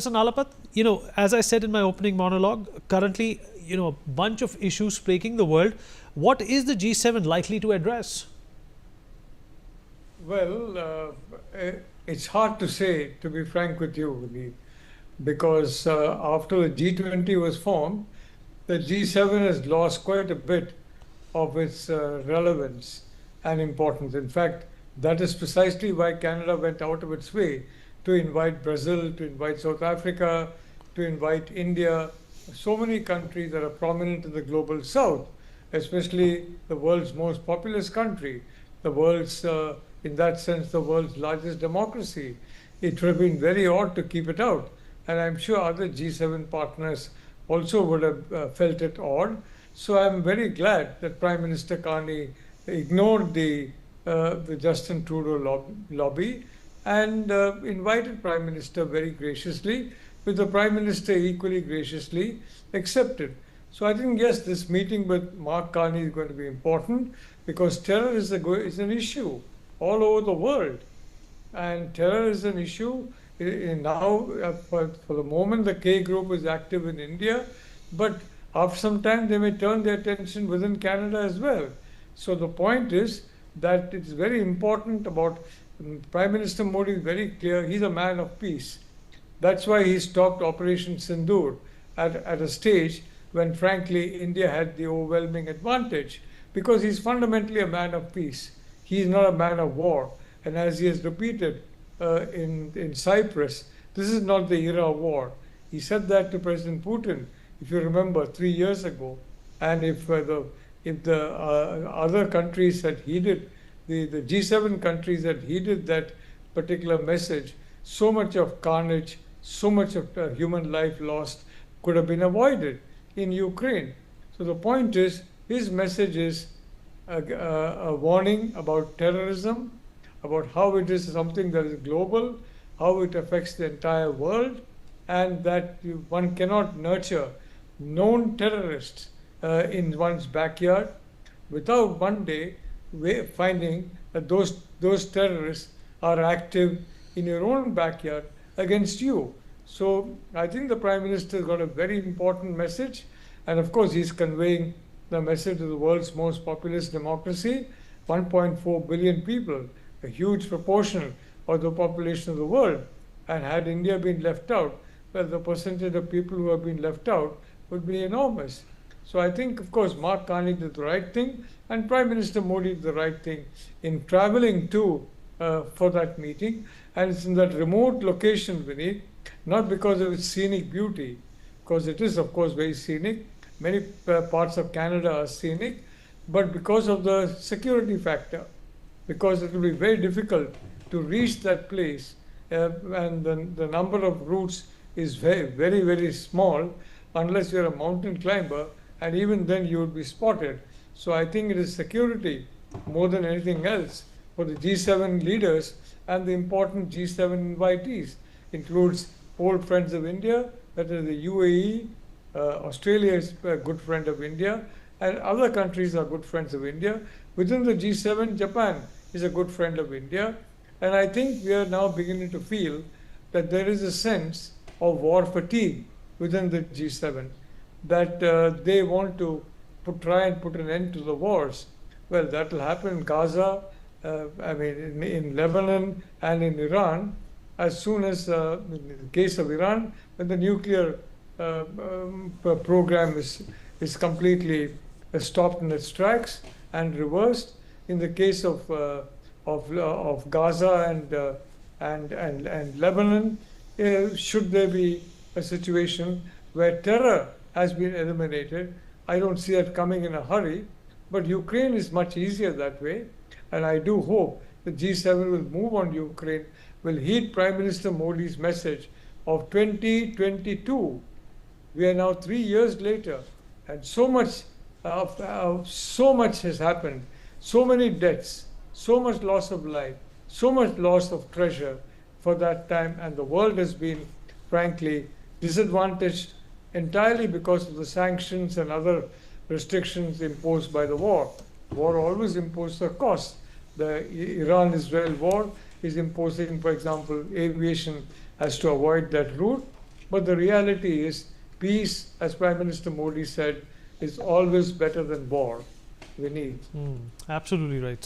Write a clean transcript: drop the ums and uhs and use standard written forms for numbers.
Mr. Nalapat, as I said in my opening monologue, currently, a bunch of issues plaguing the world. What is the G7 likely to address? Well, it's hard to say, to be frank with you, Vineet, because after the G20 was formed, the G7 has lost quite a bit of its relevance and importance. In fact, that is precisely why Canada went out of its way to invite Brazil, to invite South Africa, to invite India, so many countries that are prominent in the global south, especially the world's most populous country, the world's, in that sense, the world's largest democracy. It would have been very odd to keep it out. And I'm sure other G7 partners also would have felt it odd. So I'm very glad that Prime Minister Carney ignored the Justin Trudeau lobby and invited Prime Minister very graciously, with the Prime Minister equally graciously accepted. So I think, yes, this meeting with Mark Carney is going to be important because terror is an issue all over the world. And terror is an issue now. For the moment, the K group is active in India, but after some time, they may turn their attention within Canada as well. So the point is that it's very important about Prime Minister Modi is very clear. He's a man of peace. That's why he stopped Operation Sindoor at a stage when, frankly, India had the overwhelming advantage, because he's fundamentally a man of peace. He's not a man of war. And as he has repeated in Cyprus, this is not the era of war. He said that to President Putin, if you remember, 3 years ago. And if the other countries had heeded, the G7 countries had heeded that particular message, so much of carnage, so much of human life lost could have been avoided in Ukraine. So the point is, his message is a warning about terrorism, about how it is something that is global, how it affects the entire world, and that one cannot nurture known terrorists in one's backyard without one day finding that those terrorists are active in your own backyard against you. So I think the Prime Minister has got a very important message, and of course he's conveying the message to the world's most populous democracy, 1.4 billion people, a huge proportion of the population of the world. And had India been left out, well, the percentage of people who have been left out would be enormous. So I think, of course, Mark Carney did the right thing, and Prime Minister Modi did the right thing in traveling for that meeting. And it's in that remote location, Vineet, not because of its scenic beauty, because it is, of course, very scenic. Many parts of Canada are scenic, but because of the security factor, because it will be very difficult to reach that place, and the number of routes is very, very, very small, unless you're a mountain climber, and even then you would be spotted. So I think it is security more than anything else for the G7 leaders and the important G7 invitees. Includes old friends of India, that is the UAE, Australia is a good friend of India, and other countries are good friends of India. Within the G7, Japan is a good friend of India. And I think we are now beginning to feel that there is a sense of war fatigue within the G7, that they want to try and put an end to the wars. Well, that will happen in Gaza, in Lebanon and in Iran, as soon as, in the case of Iran, when the nuclear program is completely stopped in its tracks and reversed. In the case of Gaza and Lebanon, should there be a situation where terror has been eliminated, I don't see it coming in a hurry, but Ukraine is much easier that way, and I do hope the G7 will move on Ukraine, will heed Prime Minister Modi's message of 2022. We are now 3 years later, and so much has happened, so many deaths, so much loss of life, so much loss of treasure for that time, and the world has been, frankly, disadvantaged entirely because of the sanctions and other restrictions imposed by the war. War always imposes a cost. The Iran-Israel war is imposing, for example, aviation has to avoid that route. But the reality is, peace, as Prime Minister Modi said, is always better than war. We need. Absolutely right.